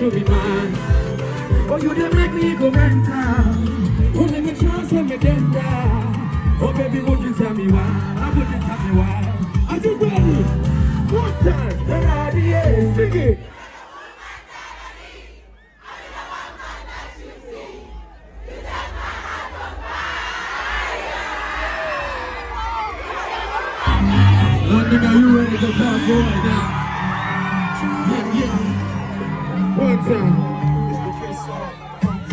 should be mine. But you didn't make me go mental. Only me chance when me get down. Oh baby, would you tell me why? Would you tell me why? Are you ready? One time, then I did sing it. London, are you ready to clap for right now? Yeah. One time.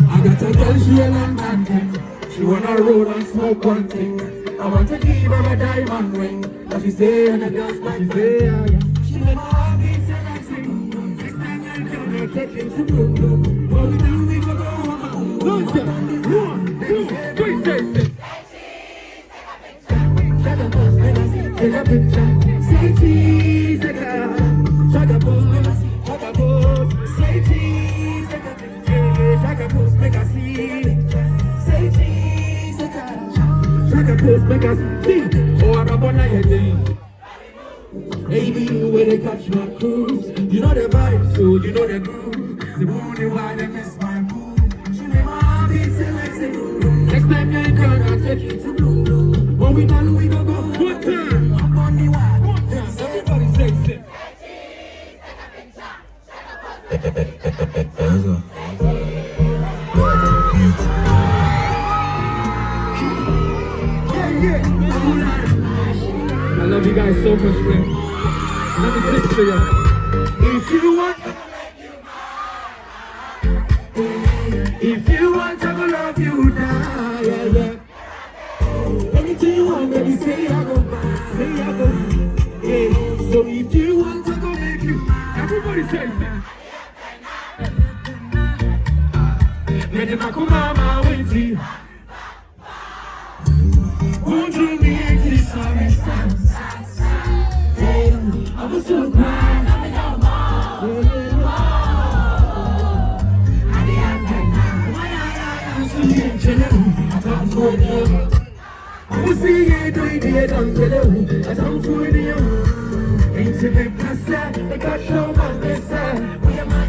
I got a girl, she a London thing. She wanna roll and smoke one thing. I want to give her a diamond ring. But she say and I just like she say, yeah. She make my heart beat so I sing. Next time I come, I take him to Brooklyn. What we do, we go home. London, 1, 2, 3, say. Take a picture, say cheese, take a pose, say cheese, take a pose, make a see, say cheese, take a pose, make a see. Oh, I'm a bona head. Baby, you where they catch my cruise. You know the vibe, so you know the groove. The only why they miss my mood. She made my heart beat till I say, next time you're in town, I'll take you to Blue. When we done, we go one time. Up on the wire. One time. Everybody say it. Let's go. Yeah. I love you guys so much, man. Let me sing to you. If you want to love you now, yeah. Anything you want, baby, say I go buy, yeah. So if you want to go make you, everybody says that. Mede makumama winti. Won't you be anxious, sorry, I was so glad I'm in your mom. I see you doing it on the I don't fool you. Intimate person, I got show my message. We are my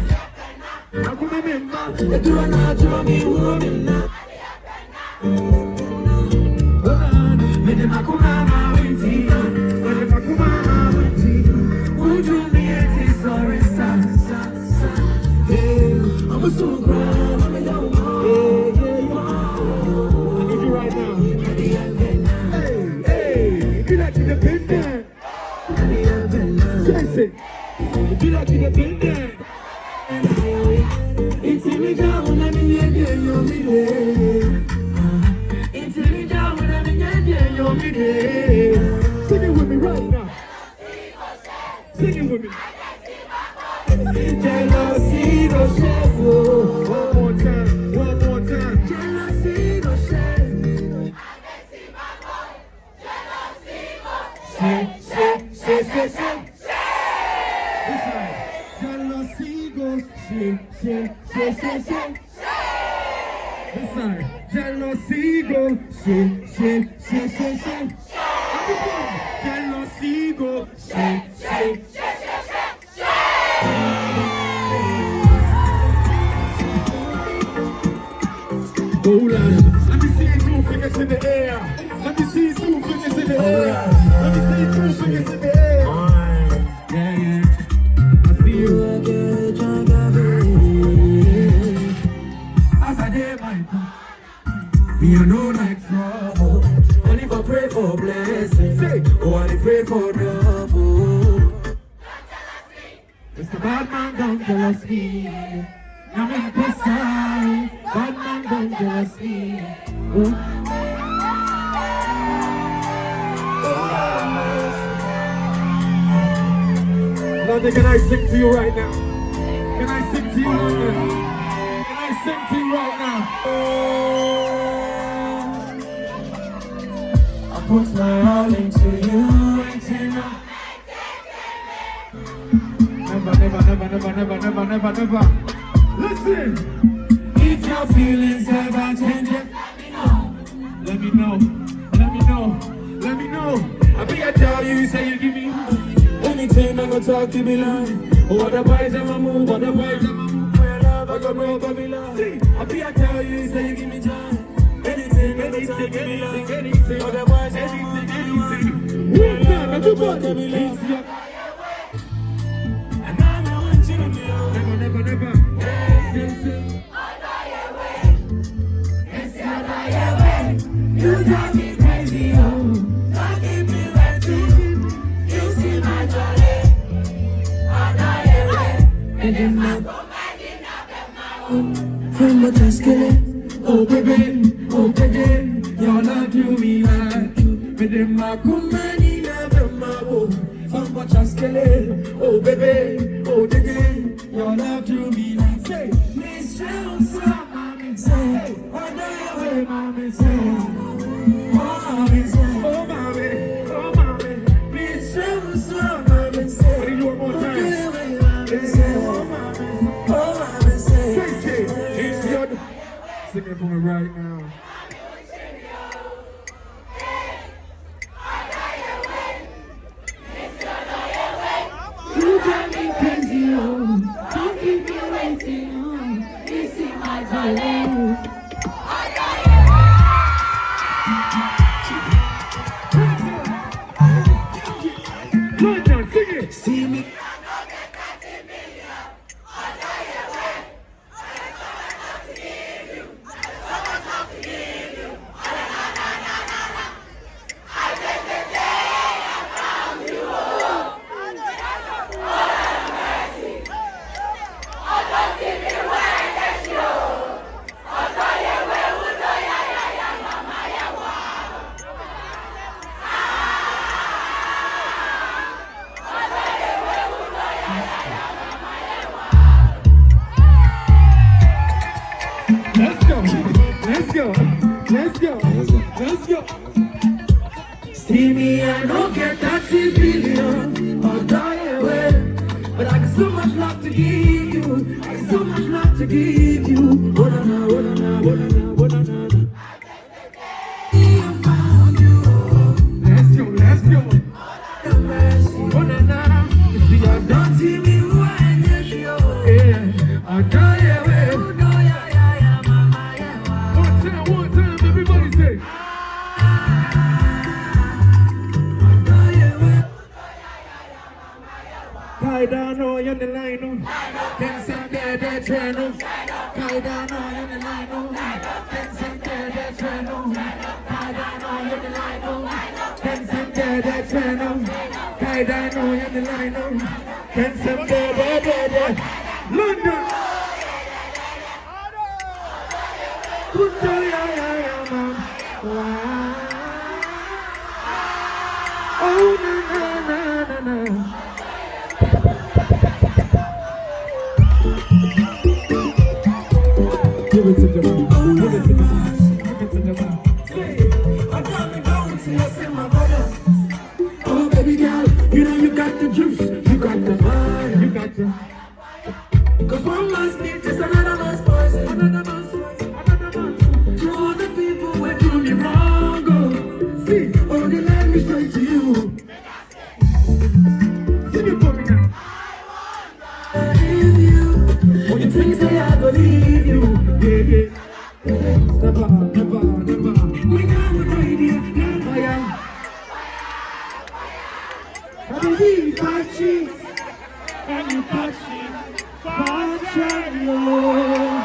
I come remember, the do not draw me woman now. Mede makumama winti, mede makumama winti. Won't you be anxious, sorry, I'm a so glad I'm in your mom. I need you right now. Hey, you like to depend there. Say, you like to depend there. It's me down when I'm in your middle. It's me down when I'm in your middle. Sing it with me right now. Sing it with me. Jealousy, no shame. One more time. Jealousy, no shame. Say. Jealousy goes, say. Listen, jealousy goes, say. Jealousy goes, say. Oh, let me see 2 fingers in the air. Let me see 2 fingers in the air. Let me see 2 fingers in the air. Yeah. I see you. As I did my part, me I know like trouble. Only for pray for blessings. Oh, I pray for double. Mr. Bad man, don't jealous me. I'm in the side. Bad man, don't jealous me. London, can I sing to you right now? Can I sing to you right now? Can I sing to you right now? I put my all into you, Never. Listen, if your feelings ever change, let me know. I be I tell you, say you give me anything. I'm gonna talk to me like, oh, otherwise I'm a move, never go broke of me love. I be I tell you, say you give me joy. Anything, anything, give me love. Anything, other boys, anything, anything. Everybody, and I want you to be never, never, never. You drive me crazy, oh. Don't keep me waiting. You see my joy. I die away. And then my from the casket, oh baby, oh baby, your love to me like you. And then my company never my from the casket, oh baby, oh baby, your love to me like say, Miss Jones, mommy say, I die away, mommy say, oh mommy say, oh mommy, oh mommy, Miss Jones, mommy say, what do you want more time? Oh mommy say, say, it's your sing it for me right now. You drive me crazy, oh. Don't keep me waiting, oh. You see my joy. See me. Let's go. See me, I don't get 30 billion or die away. But I got so much love to give you. I got so much love to give you. Oh na na, oh na na, oh na na, oh na na. I found you. Let's go. Oh na na. You see, I don't see me who I am. Yeah, I die away. One time, everybody say. Kaidano on the line, can send the channel. Kaidano on the line, can send the channel. Kaidano on the line, can send the channel. Kaidano on the line, can send the London. Oh na na na na. Give it to the man, give it to the man, give it to the man. Say, I'm coming down to you, say my brother. Oh baby girl, you know you got the juice, you got the fire, you got the. Cause one man's need is another man's poison, another man's poison, another man's poison. To all the people who do me wrong, oh. See, oh they let me straight to you. Sing it for me now. I leave you, when you think say I believe you. Yeah. Never. We got the radio, fire. Baby, catch it, and you catch it, catch it, Lord.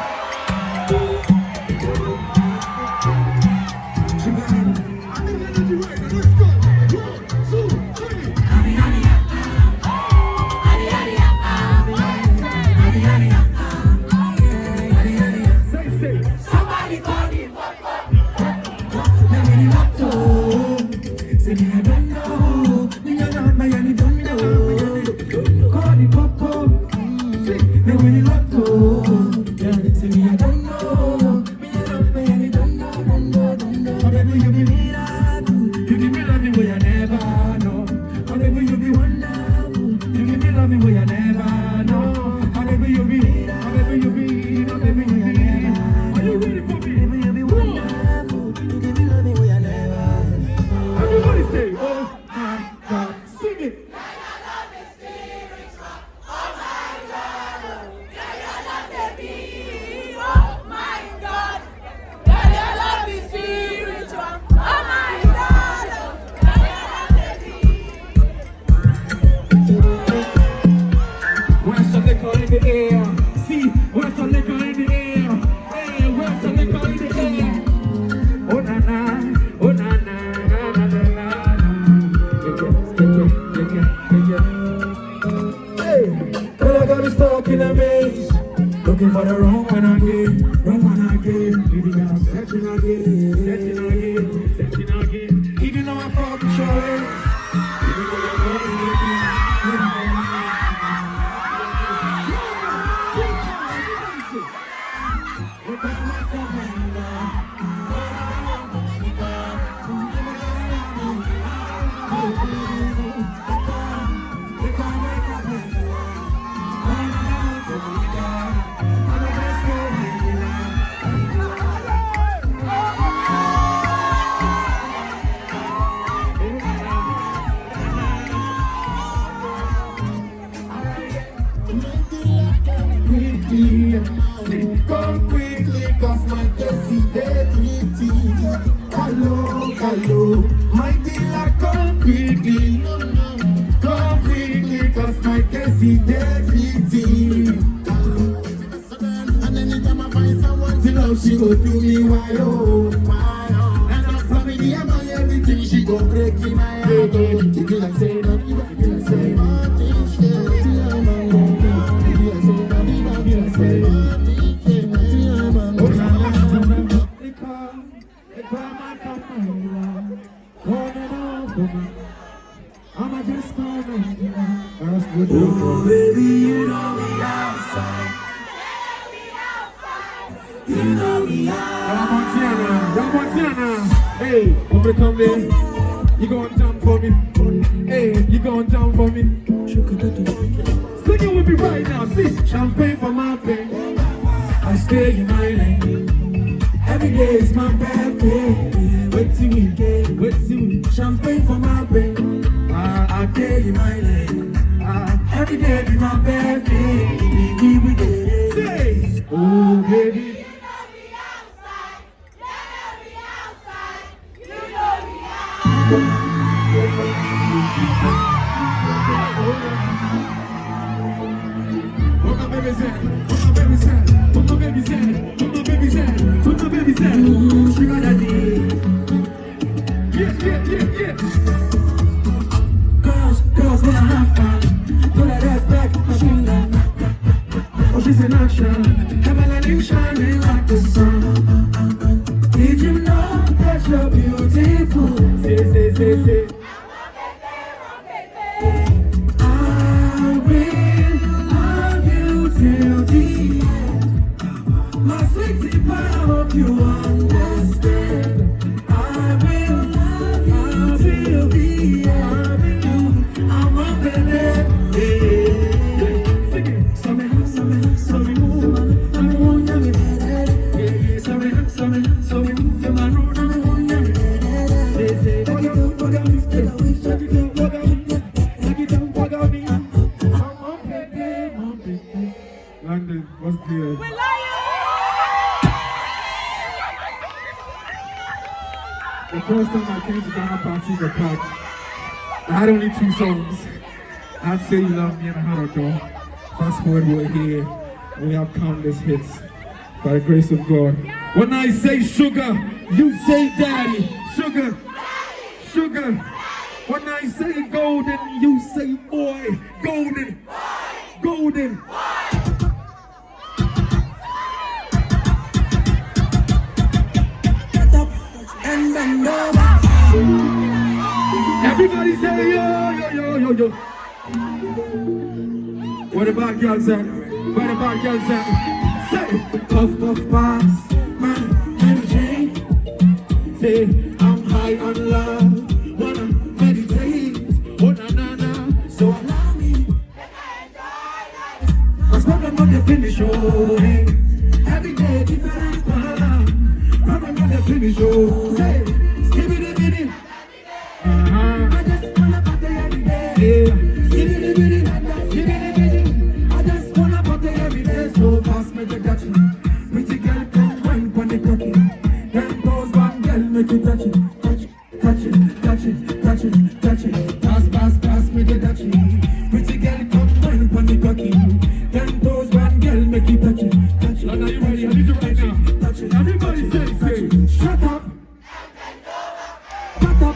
See, where's the liquor in the air? Hey, where's the liquor in the air? Oh na na, oh na na, na na na na. Hey, well I got me stuck in a maze, looking for the wrong one again, wrong one again. Baby, I'm searching again, searching again, searching again. Even though I fought the choice, even though I'm not in the game. Come quickly, cause my Cassie dead meeting. Hello, hello, my dealer, come quickly, cause my Cassie dead meeting. And anytime I find someone to love, she go do me why oh. And I'm family, I'm my everything, she go break in my heart. You be like say no, you be like say no. I'ma just call me. Oh, baby, you know me outside. You know me outside. Montana. Hey, I'm gonna come in. You gonna jump for me? Hey, you gonna jump for me? Sing it with me right now. See, champagne for my pain. I stay in my lane. Every day is my birthday. Wait till we get, wait till we champagne for my pain. I stay in my lane. Every day be my birthday. We get it. Say, oh baby. What my baby's at? What my baby's at? What my baby's at? What my baby's at? What my baby's at? Sugar daddy. Yeah. Girls wanna have fun. Put that ass back, machine gun. Oh, she's in action. Cavalry shining like the sun. Did you know that you're beautiful? Say. You understand? I will love you till the end. I'm a baby. Sing it. Sorry, move. I'm on your way. Sorry, move. I'm on your way. Say, walk out me. I'm a baby. London, what's good? We love you. The first time I came to Ghana Party in the park, I had only 2 songs. I'd Say You Love Me and I had a door. Fast forward, we're here. We have countless hits by the grace of God. When I say sugar, you say daddy. Sugar. When I say golden, you say boy. Golden. And bend over. Everybody say yo. Where the bad girls at? Say puff pass, man, Mary Jane. Say I'm high on love, wanna meditate. Oh na. So allow me. Cause problem not the finish, oh hey. Every day different problem not the finish, oh say. Skibidi. I just wanna party every day. Yeah. Skibidi. I just wanna party every day. So pass me the Dutchie. Pretty girl come wine pon the cocky. Then pose one girl make you touch it. Touch it. Pass me the Dutchie. Pretty girl come wine pon the cocky. Then pose one girl And are you ready? I need you right now. Everybody say, shut up. Shut up.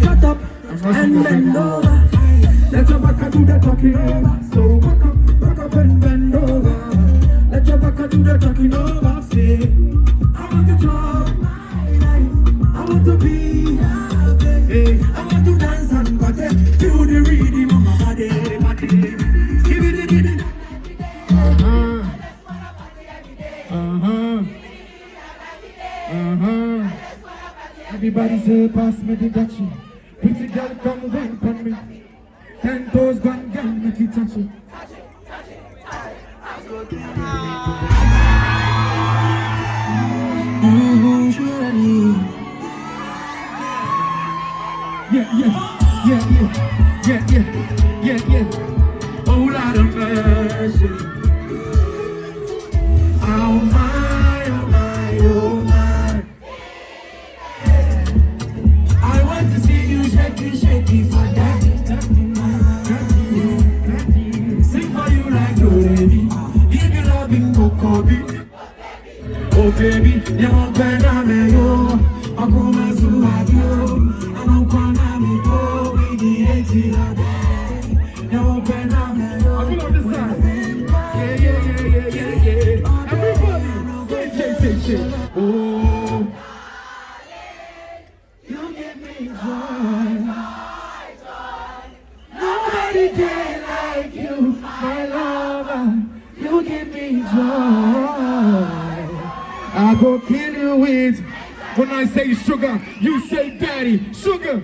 Shut up. And bend over. Let your back do the talking over. So back up and bend over. Let your back do the talking over. Say, I want to talk. I want to be. Hey, I want to dance and party. Feel the rhythm of my body. Give it. Everybody say, pass me the Dutchie. Pretty girl, come wine on me. 10 toes, one girl, make it touch it. Yeah. Oh, Lord of mercy. Oh my. I want to see you shaky for daddy. Sing for you like your baby. Give you loving Kobe. Oh baby, you're better than you. I'm going to have you. I'm going to go with the 80 you're better than you. I'm going to side. Yeah. Everybody, say. Oh, you give me joy. Nobody did like you, my lover. You give me joy. I go kill you with. When I say sugar, you say daddy. Sugar.